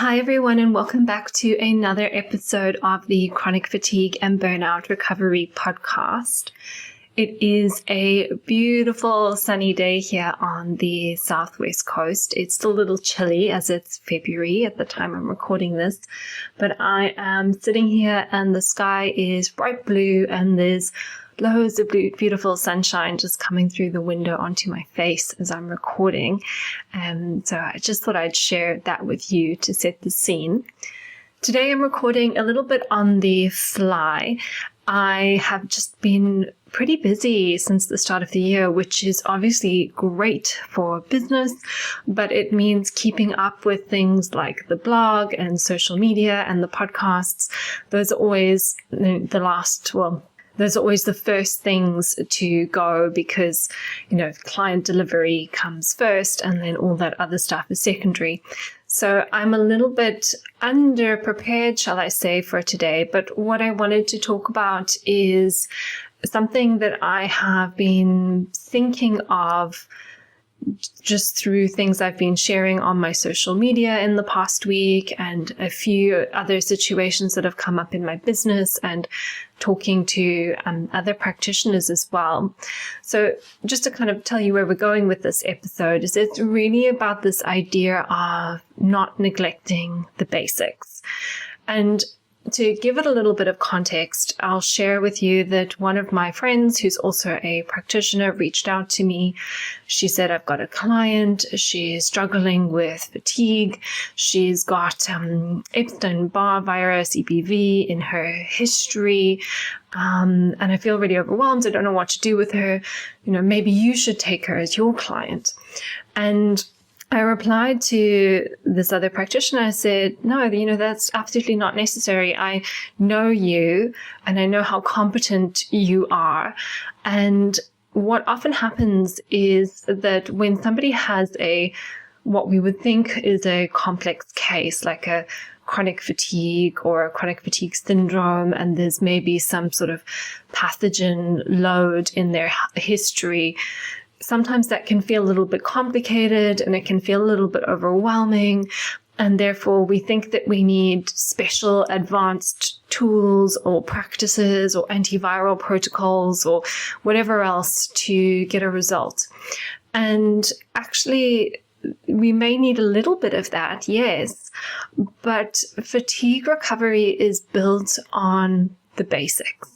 Hi everyone, and welcome back to another episode of the Chronic Fatigue and Burnout Recovery podcast. It is a beautiful sunny day here on the southwest coast. It's still a little chilly as it's February at the time I'm recording this, but I am sitting here and the sky is bright blue and there's loads of beautiful sunshine just coming through the window onto my face as I'm recording. So I just thought I'd share that with you to set the scene. Today I'm recording a little bit on the fly. I have just been pretty busy since the start of the year, which is obviously great for business, but it means keeping up with things like the blog and social media and the podcasts. Those are always those are always the first things to go because, client delivery comes first and then all that other stuff is secondary. So I'm a little bit underprepared, shall I say, for today. But what I wanted to talk about is something that I have been thinking of just through things I've been sharing on my social media in the past week and a few other situations that have come up in my business and talking to other practitioners as well. So just to kind of tell you where we're going with this episode is it's really about this idea of not neglecting the basics. And to give it a little bit of context, I'll share with you that one of my friends, who's also a practitioner, reached out to me. She said, I've got a client. She's struggling with fatigue. She's got Epstein-Barr virus, EBV, in her history. And I feel really overwhelmed. I don't know what to do with her. Maybe you should take her as your client. And I replied to this other practitioner. I said, no, that's absolutely not necessary. I know you and I know how competent you are. And what often happens is that when somebody has what we would think is a complex case, like a chronic fatigue or a chronic fatigue syndrome, and there's maybe some sort of pathogen load in their history, sometimes that can feel a little bit complicated and it can feel a little bit overwhelming. And therefore, we think that we need special advanced tools or practices or antiviral protocols or whatever else to get a result. And actually, we may need a little bit of that, yes, but fatigue recovery is built on the basics.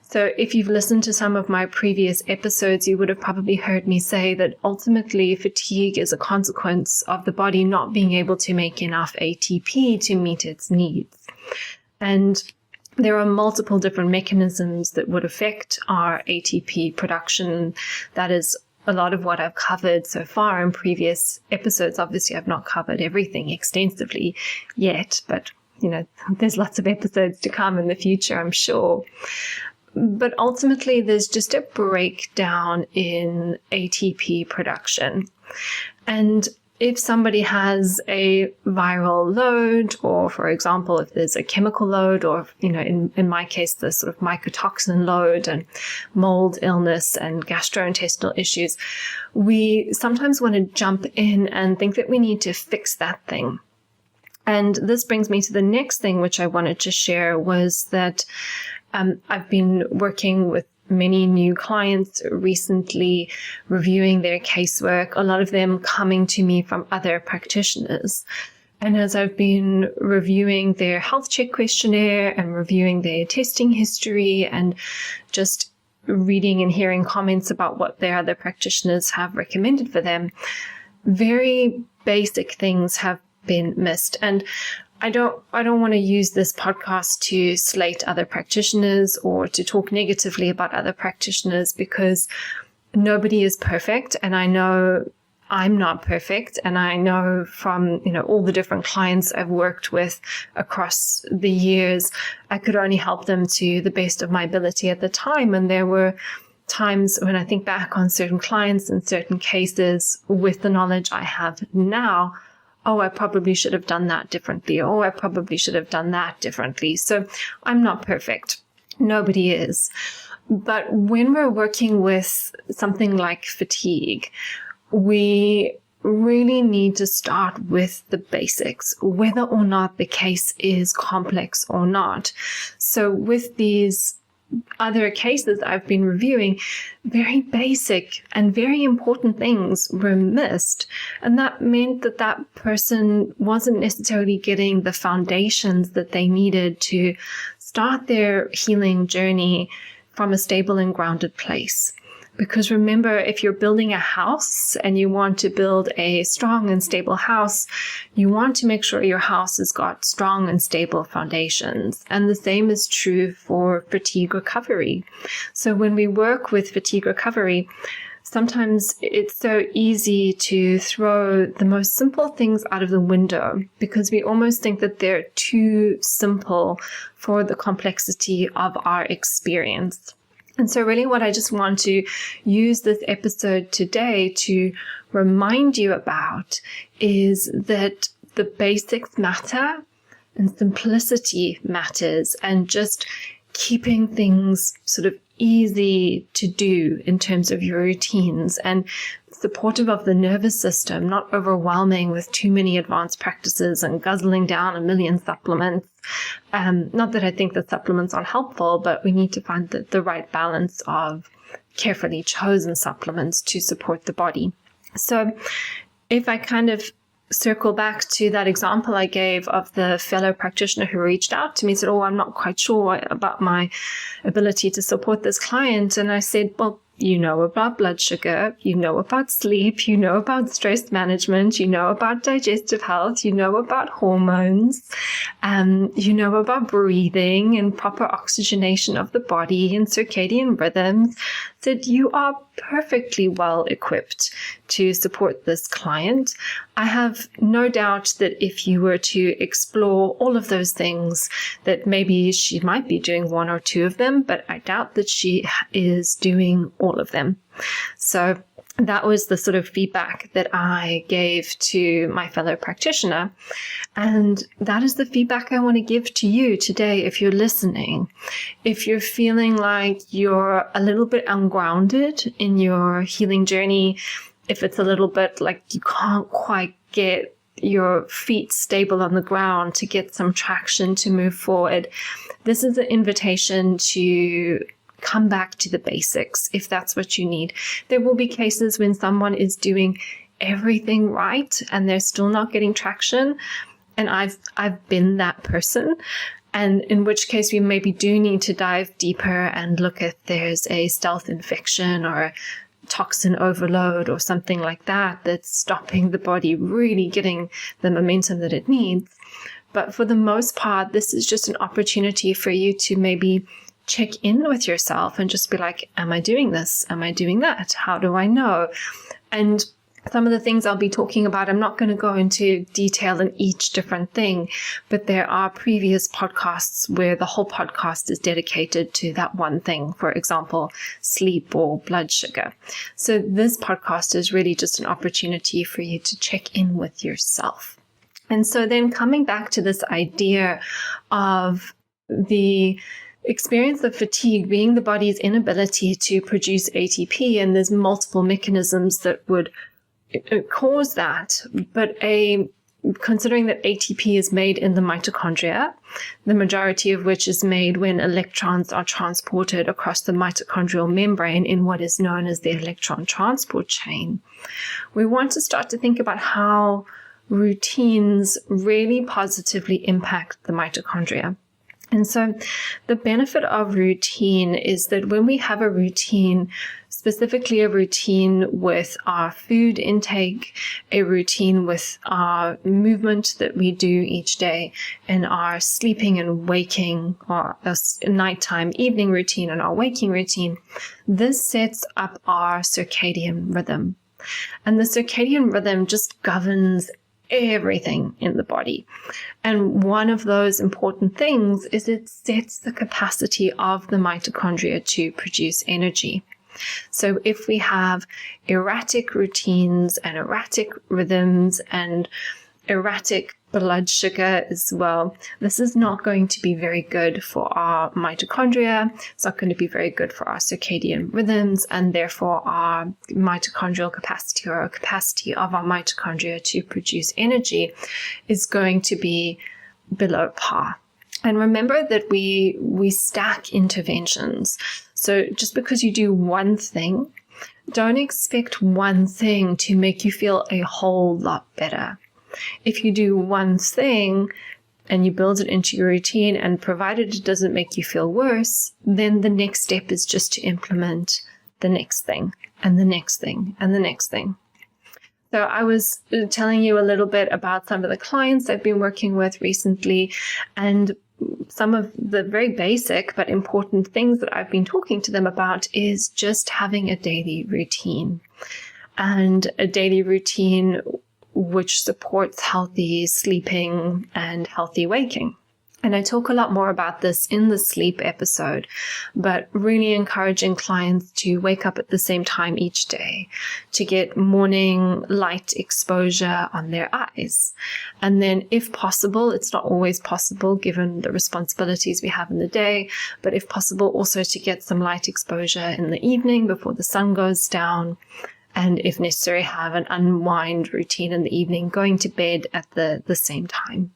So if you've listened to some of my previous episodes, you would have probably heard me say that ultimately fatigue is a consequence of the body not being able to make enough ATP to meet its needs. And there are multiple different mechanisms that would affect our ATP production. That is a lot of what I've covered so far in previous episodes. Obviously, I've not covered everything extensively yet, but there's lots of episodes to come in the future, I'm sure. But ultimately, there's just a breakdown in ATP production. And if somebody has a viral load, or for example, if there's a chemical load, or, in my case, the sort of mycotoxin load and mold illness and gastrointestinal issues, we sometimes want to jump in and think that we need to fix that thing. And this brings me to the next thing, which I wanted to share, was that I've been working with many new clients recently, reviewing their casework, a lot of them coming to me from other practitioners. And as I've been reviewing their health check questionnaire and reviewing their testing history and just reading and hearing comments about what their other practitioners have recommended for them, very basic things have been missed. And I don't want to use this podcast to slate other practitioners or to talk negatively about other practitioners, because nobody is perfect. And I know I'm not perfect. And I know from, all the different clients I've worked with across the years, I could only help them to the best of my ability at the time. And there were times when I think back on certain clients and certain cases with the knowledge I have now, oh, I probably should have done that differently. Oh, I probably should have done that differently. So I'm not perfect. Nobody is. But when we're working with something like fatigue, we really need to start with the basics, whether or not the case is complex or not. So with these other cases I've been reviewing, very basic and very important things were missed. And that meant that that person wasn't necessarily getting the foundations that they needed to start their healing journey from a stable and grounded place. Because remember, if you're building a house and you want to build a strong and stable house, you want to make sure your house has got strong and stable foundations. And the same is true for fatigue recovery. So when we work with fatigue recovery, sometimes it's so easy to throw the most simple things out of the window because we almost think that they're too simple for the complexity of our experience. And so really what I just want to use this episode today to remind you about is that the basics matter and simplicity matters, and just keeping things sort of easy to do in terms of your routines and supportive of the nervous system, not overwhelming with too many advanced practices and guzzling down a million supplements. Not that I think that supplements aren't helpful, but we need to find the right balance of carefully chosen supplements to support the body. So if I kind of circle back to that example I gave of the fellow practitioner who reached out to me and said, I'm not quite sure about my ability to support this client. And I said, well, you know about blood sugar, you know about sleep, you know about stress management, you know about digestive health, you know about hormones, you know about breathing and proper oxygenation of the body and circadian rhythms. That you are perfectly well equipped to support this client. I have no doubt that if you were to explore all of those things, that maybe she might be doing one or two of them, but I doubt that she is doing all of them. So that was the sort of feedback that I gave to my fellow practitioner. And that is the feedback I want to give to you today if you're listening. If you're feeling like you're a little bit ungrounded in your healing journey, if it's a little bit like you can't quite get your feet stable on the ground to get some traction to move forward, this is an invitation to come back to the basics if that's what you need. There will be cases when someone is doing everything right and they're still not getting traction. And I've been that person. And in which case we maybe do need to dive deeper and look if there's a stealth infection or a toxin overload or something like that that's stopping the body really getting the momentum that it needs. But for the most part, this is just an opportunity for you to maybe check in with yourself and just be like, am I doing this? Am I doing that? How do I know? And some of the things I'll be talking about, I'm not going to go into detail in each different thing, but there are previous podcasts where the whole podcast is dedicated to that one thing, for example, sleep or blood sugar. So this podcast is really just an opportunity for you to check in with yourself. And so then coming back to this idea of the experience of fatigue being the body's inability to produce ATP, and there's multiple mechanisms that would cause that, but considering that ATP is made in the mitochondria, the majority of which is made when electrons are transported across the mitochondrial membrane in what is known as the electron transport chain, we want to start to think about how routines really positively impact the mitochondria. And so the benefit of routine is that when we have a routine, specifically a routine with our food intake, a routine with our movement that we do each day, and our sleeping and waking, or a nighttime, evening routine and our waking routine, this sets up our circadian rhythm. And the circadian rhythm just governs everything in the body. And one of those important things is it sets the capacity of the mitochondria to produce energy. So if we have erratic routines and erratic rhythms and erratic blood sugar as well. This is not going to be very good for our mitochondria. It's not going to be very good for our circadian rhythms, and therefore our mitochondrial capacity, or our capacity of our mitochondria to produce energy, is going to be below par. And remember that we stack interventions. So just because you do one thing, don't expect one thing to make you feel a whole lot better. If you do one thing and you build it into your routine, and provided it doesn't make you feel worse, then the next step is just to implement the next thing and the next thing and the next thing. So I was telling you a little bit about some of the clients I've been working with recently, and some of the very basic but important things that I've been talking to them about is just having a daily routine, and a daily routine which supports healthy sleeping and healthy waking. And I talk a lot more about this in the sleep episode, but really encouraging clients to wake up at the same time each day, to get morning light exposure on their eyes. And then if possible, it's not always possible given the responsibilities we have in the day, but if possible, also to get some light exposure in the evening before the sun goes down. And if necessary, have an unwind routine in the evening, going to bed at the same time.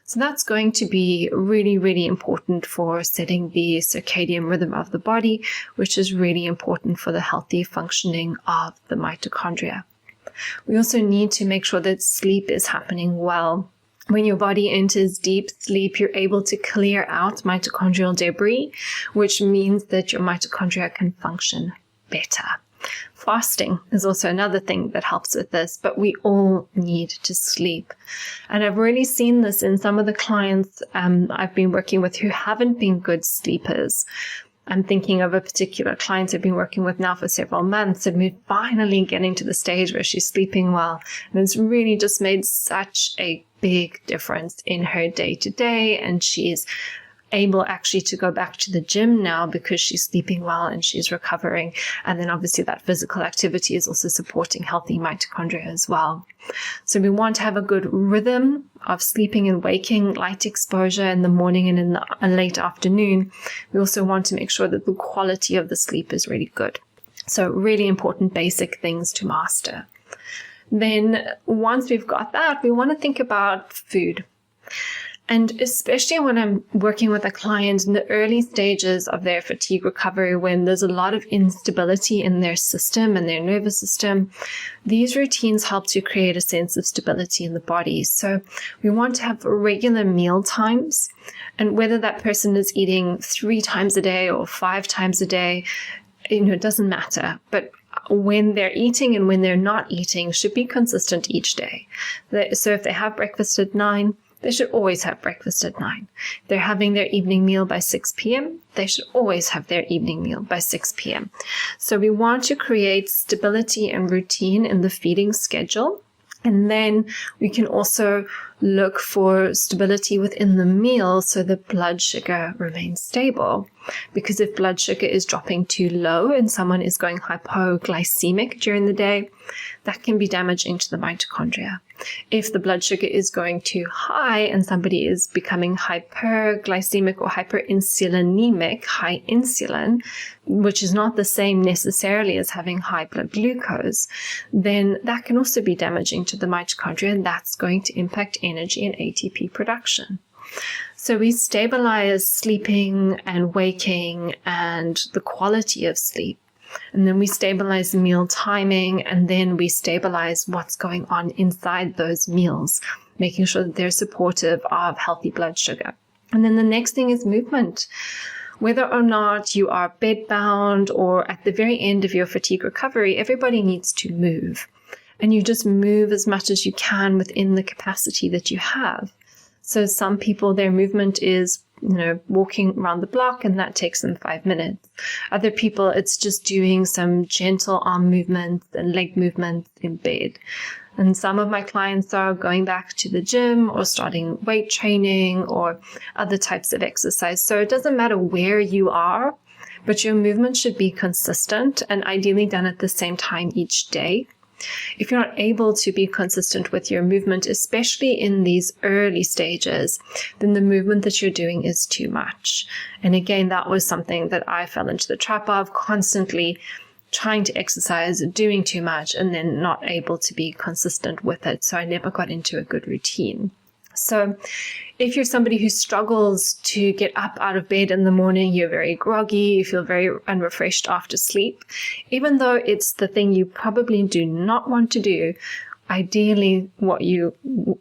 So that's going to be really, really important for setting the circadian rhythm of the body, which is really important for the healthy functioning of the mitochondria. We also need to make sure that sleep is happening well. When your body enters deep sleep, you're able to clear out mitochondrial debris, which means that your mitochondria can function better. Fasting is also another thing that helps with this, but we all need to sleep. And I've really seen this in some of the clients I've been working with who haven't been good sleepers. I'm thinking of a particular client I've been working with now for several months, and we're finally getting to the stage where she's sleeping well. And it's really just made such a big difference in her day to day, and she's able actually to go back to the gym now because she's sleeping well and she's recovering. And then obviously that physical activity is also supporting healthy mitochondria as well. So we want to have a good rhythm of sleeping and waking, light exposure in the morning and in the late afternoon. We also want to make sure that the quality of the sleep is really good. So really important basic things to master. Then once we've got that, we want to think about food. And especially when I'm working with a client in the early stages of their fatigue recovery, when there's a lot of instability in their system and their nervous system, these routines help to create a sense of stability in the body. So we want to have regular meal times, and whether that person is eating 3 times a day or 5 times a day, it doesn't matter. But when they're eating and when they're not eating should be consistent each day. So if they have breakfast at 9, they should always have breakfast at 9. If they're having their evening meal by 6 p.m., they should always have their evening meal by 6 p.m. So we want to create stability and routine in the feeding schedule. And then we can also look for stability within the meal so that blood sugar remains stable. Because if blood sugar is dropping too low and someone is going hypoglycemic during the day, that can be damaging to the mitochondria. If the blood sugar is going too high and somebody is becoming hyperglycemic or hyperinsulinemic, high insulin, which is not the same necessarily as having high blood glucose, then that can also be damaging to the mitochondria, and that's going to impact energy and ATP production. So we stabilize sleeping and waking and the quality of sleep. And then we stabilize meal timing, and then we stabilize what's going on inside those meals, making sure that they're supportive of healthy blood sugar. And then the next thing is movement. Whether or not you are bedbound or at the very end of your fatigue recovery, everybody needs to move. And you just move as much as you can within the capacity that you have. So some people, their movement is walking around the block, and that takes them 5 minutes. Other people, it's just doing some gentle arm movements and leg movements in bed. And some of my clients are going back to the gym or starting weight training or other types of exercise. So it doesn't matter where you are, but your movement should be consistent and ideally done at the same time each day. if you're not able to be consistent with your movement, especially in these early stages, then the movement that you're doing is too much. And again, that was something that I fell into the trap of, constantly trying to exercise, doing too much, and then not able to be consistent with it. So I never got into a good routine. So if you're somebody who struggles to get up out of bed in the morning, you're very groggy, you feel very unrefreshed after sleep, even though it's the thing you probably do not want to do, ideally what you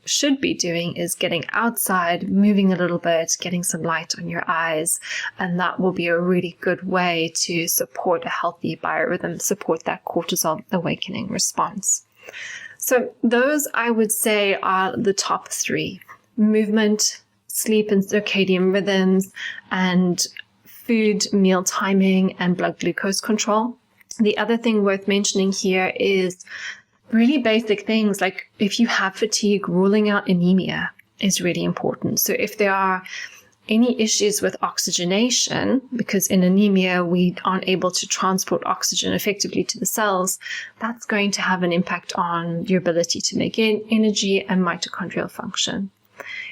should be doing is getting outside, moving a little bit, getting some light on your eyes, and that will be a really good way to support a healthy biorhythm, support that cortisol awakening response. So those, I would say, are the top three: movement, sleep and circadian rhythms, and food, meal timing, and blood glucose control. The other thing worth mentioning here is really basic things like if you have fatigue, ruling out anemia is really important. So if there are any issues with oxygenation, because in anemia we aren't able to transport oxygen effectively to the cells, that's going to have an impact on your ability to make energy and mitochondrial function.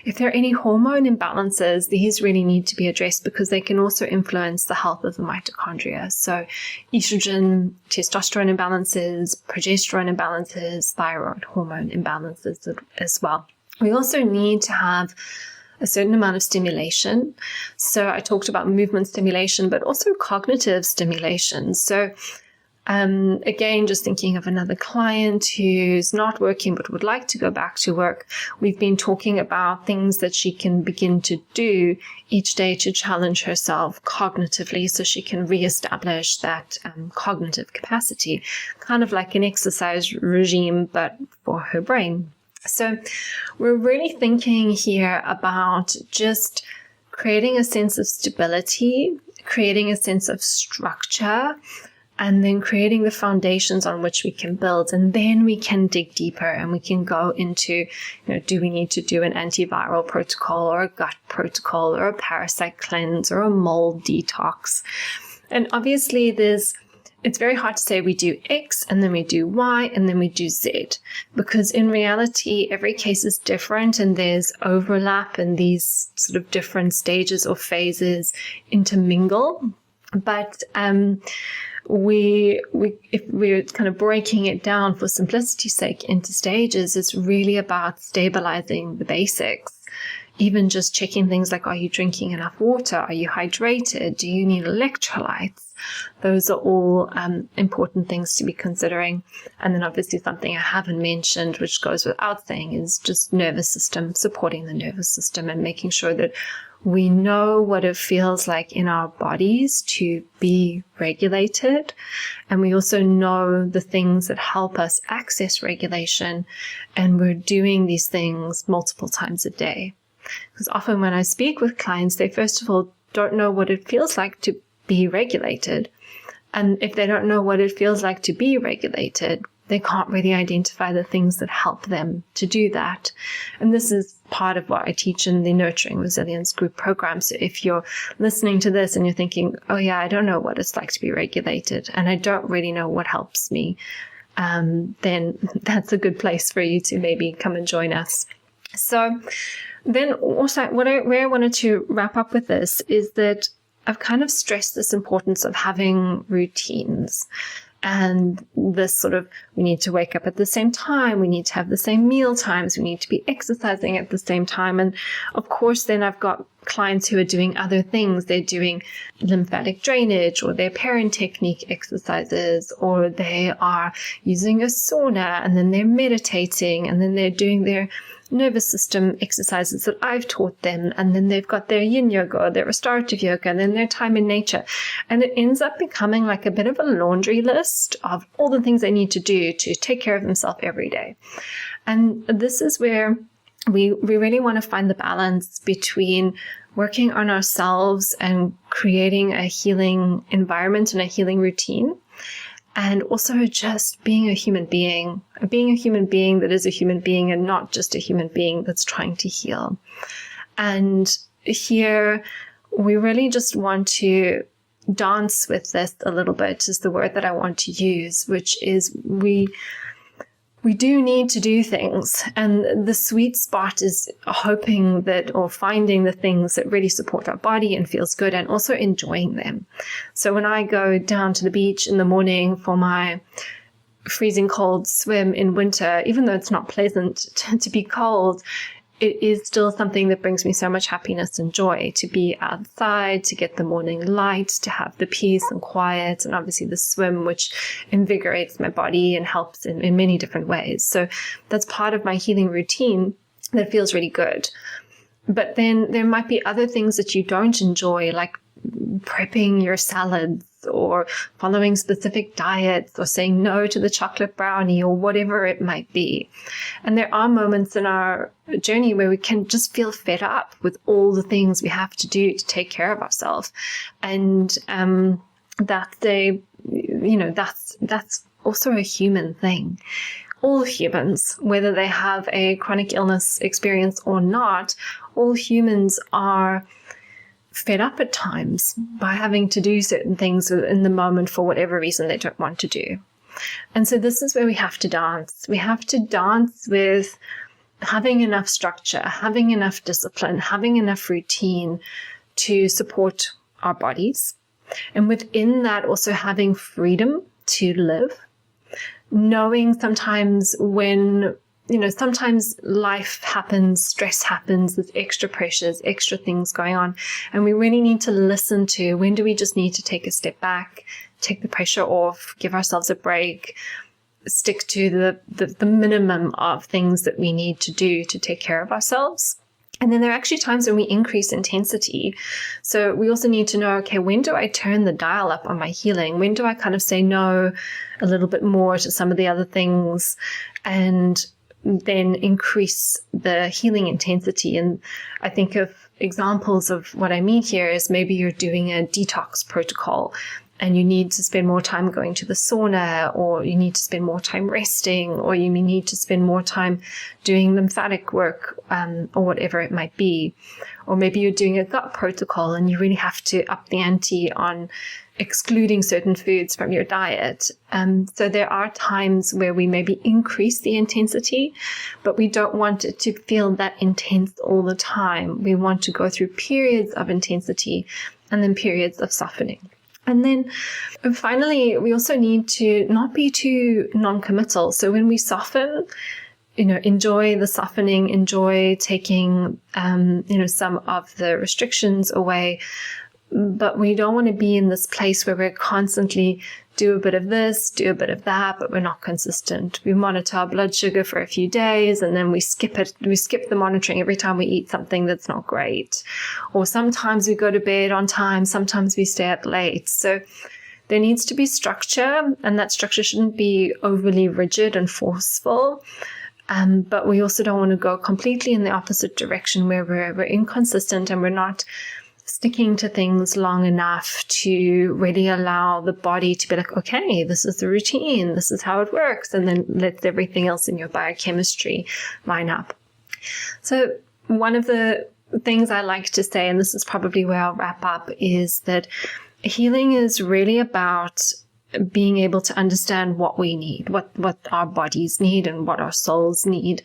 If there are any hormone imbalances, these really need to be addressed because they can also influence the health of the mitochondria. So estrogen, testosterone imbalances, progesterone imbalances, thyroid hormone imbalances as well. We also need to have a certain amount of stimulation. So I talked about movement stimulation, but also cognitive stimulation. So again, just thinking of another client who's not working but would like to go back to work, we've been talking about things that she can begin to do each day to challenge herself cognitively so she can reestablish that cognitive capacity, kind of like an exercise regime, but for her brain. So we're really thinking here about just creating a sense of stability, creating a sense of structure, and then creating the foundations on which we can build. And then we can dig deeper and we can go into, do we need to do an antiviral protocol or a gut protocol or a parasite cleanse or a mold detox? And obviously it's very hard to say we do X and then we do Y and then we do Z, because in reality, every case is different and there's overlap and these sort of different stages or phases intermingle. But if we're kind of breaking it down for simplicity's sake into stages, it's really about stabilizing the basics. Even just checking things like, are you drinking enough water? Are you hydrated? Do you need electrolytes? Those are all important things to be considering. And then obviously something I haven't mentioned, which goes without saying, is just nervous system, supporting the nervous system and making sure that we know what it feels like in our bodies to be regulated. And we also know the things that help us access regulation. And we're doing these things multiple times a day. Because often when I speak with clients, they first of all don't know what it feels like to be regulated. And if they don't know what it feels like to be regulated, they can't really identify the things that help them to do that. And this is part of what I teach in the Nurturing Resilience group program. So if you're listening to this and you're thinking, oh yeah, I don't know what it's like to be regulated and I don't really know what helps me, then that's a good place for you to maybe come and join us. So then also where I wanted to wrap up with this is that I've kind of stressed this importance of having routines. And this sort of, we need to wake up at the same time, we need to have the same meal times, we need to be exercising at the same time. And of course, then I've got clients who are doing other things. They're doing lymphatic drainage, or they're parent technique exercises, or they are using a sauna, and then they're meditating, and then they're doing their nervous system exercises that I've taught them, and then they've got their yin yoga, their restorative yoga, and then their time in nature. And it ends up becoming like a bit of a laundry list of all the things they need to do to take care of themselves every day. And this is where we really want to find the balance between working on ourselves and creating a healing environment and a healing routine, and also just being a human being that is a human being and not just a human being that's trying to heal. And here we really just want to dance with this a little bit, is the word that I want to use, which is we do need to do things. And the sweet spot is hoping that, or finding the things that really support our body and feels good, and also enjoying them. So when I go down to the beach in the morning for my freezing cold swim in winter, even though it's not pleasant to be cold, it is still something that brings me so much happiness and joy to be outside, to get the morning light, to have the peace and quiet, and obviously the swim, which invigorates my body and helps in many different ways. So that's part of my healing routine that feels really good. But then there might be other things that you don't enjoy, like prepping your salads, or following specific diets, or saying no to the chocolate brownie, or whatever it might be. And there are moments in our journey where we can just feel fed up with all the things we have to do to take care of ourselves. And that's also a human thing. All humans, whether they have a chronic illness experience or not, all humans are fed up at times by having to do certain things in the moment for whatever reason they don't want to do. And so this is where we have to dance. We have to dance with having enough structure, having enough discipline, having enough routine to support our bodies. And within that, also having freedom to live, knowing sometimes when sometimes life happens, stress happens, there's extra pressures, extra things going on. And we really need to listen to when do we just need to take a step back, take the pressure off, give ourselves a break, stick to the minimum of things that we need to do to take care of ourselves. And then there are actually times when we increase intensity. So we also need to know, okay, when do I turn the dial up on my healing? When do I kind of say no a little bit more to some of the other things, and then increase the healing intensity? And I think of examples of what I mean here is maybe you're doing a detox protocol and you need to spend more time going to the sauna, or you need to spend more time resting, or you may need to spend more time doing lymphatic work, or whatever it might be. Or maybe you're doing a gut protocol and you really have to up the ante on excluding certain foods from your diet. So there are times where we maybe increase the intensity, but we don't want it to feel that intense all the time. We want to go through periods of intensity and then periods of softening. And then finally, we also need to not be too non-committal. So when we soften, enjoy the softening, enjoy taking, some of the restrictions away. But we don't want to be in this place where we're constantly do a bit of this, do a bit of that, but we're not consistent. We monitor our blood sugar for a few days and then we skip it. We skip the monitoring every time we eat something that's not great. Or sometimes we go to bed on time, sometimes we stay up late. So there needs to be structure, and that structure shouldn't be overly rigid and forceful. But we also don't want to go completely in the opposite direction where we're inconsistent and we're not sticking to things long enough to really allow the body to be like, okay, this is the routine, this is how it works, and then let everything else in your biochemistry line up. So one of the things I like to say, and this is probably where I'll wrap up, is that healing is really about being able to understand what we need, what our bodies need and what our souls need,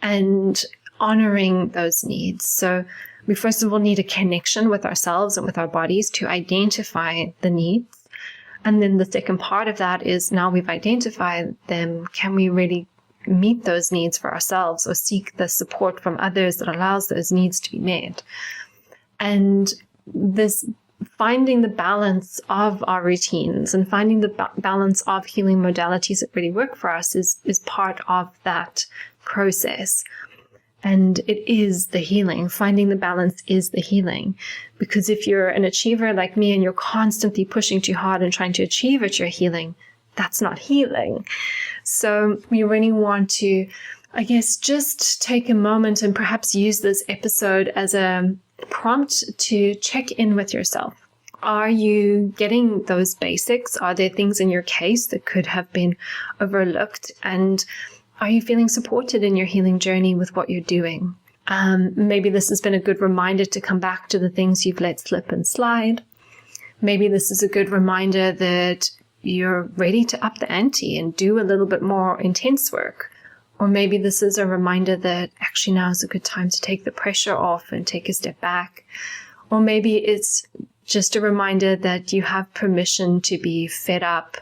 and honoring those needs. So we first of all need a connection with ourselves and with our bodies to identify the needs. And then the second part of that is, now we've identified them, can we really meet those needs for ourselves or seek the support from others that allows those needs to be met? And this finding the balance of our routines and finding the balance of healing modalities that really work for us is part of that process. And it is the healing. Finding the balance is the healing. Because if you're an achiever like me and you're constantly pushing too hard and trying to achieve at your healing, that's not healing. So we really want to, I guess, just take a moment and perhaps use this episode as a prompt to check in with yourself. Are you getting those basics? Are there things in your case that could have been overlooked? And are you feeling supported in your healing journey with what you're doing? Maybe this has been a good reminder to come back to the things you've let slip and slide. Maybe this is a good reminder that you're ready to up the ante and do a little bit more intense work. Or maybe this is a reminder that actually now is a good time to take the pressure off and take a step back. Or maybe it's just a reminder that you have permission to be fed up,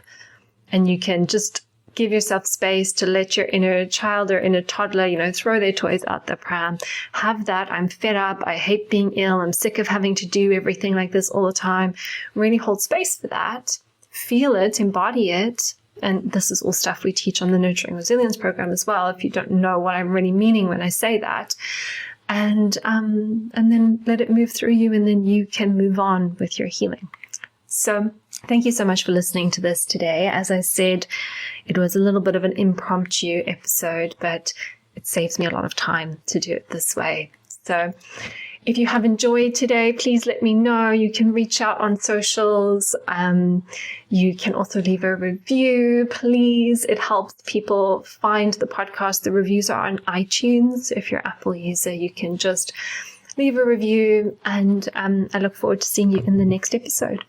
and you can just give yourself space to let your inner child or inner toddler, throw their toys out the pram. Have that, I'm fed up, I hate being ill, I'm sick of having to do everything like this all the time. Really hold space for that. Feel it, embody it. And this is all stuff we teach on the Nurturing Resilience program as well, if you don't know what I'm really meaning when I say that. And then let it move through you, and then you can move on with your healing. So thank you so much for listening to this today. As I said, it was a little bit of an impromptu episode, but it saves me a lot of time to do it this way. So if you have enjoyed today, please let me know. You can reach out on socials. You can also leave a review, please. It helps people find the podcast. The reviews are on iTunes. If you're an Apple user, you can just leave a review. And I look forward to seeing you in the next episode.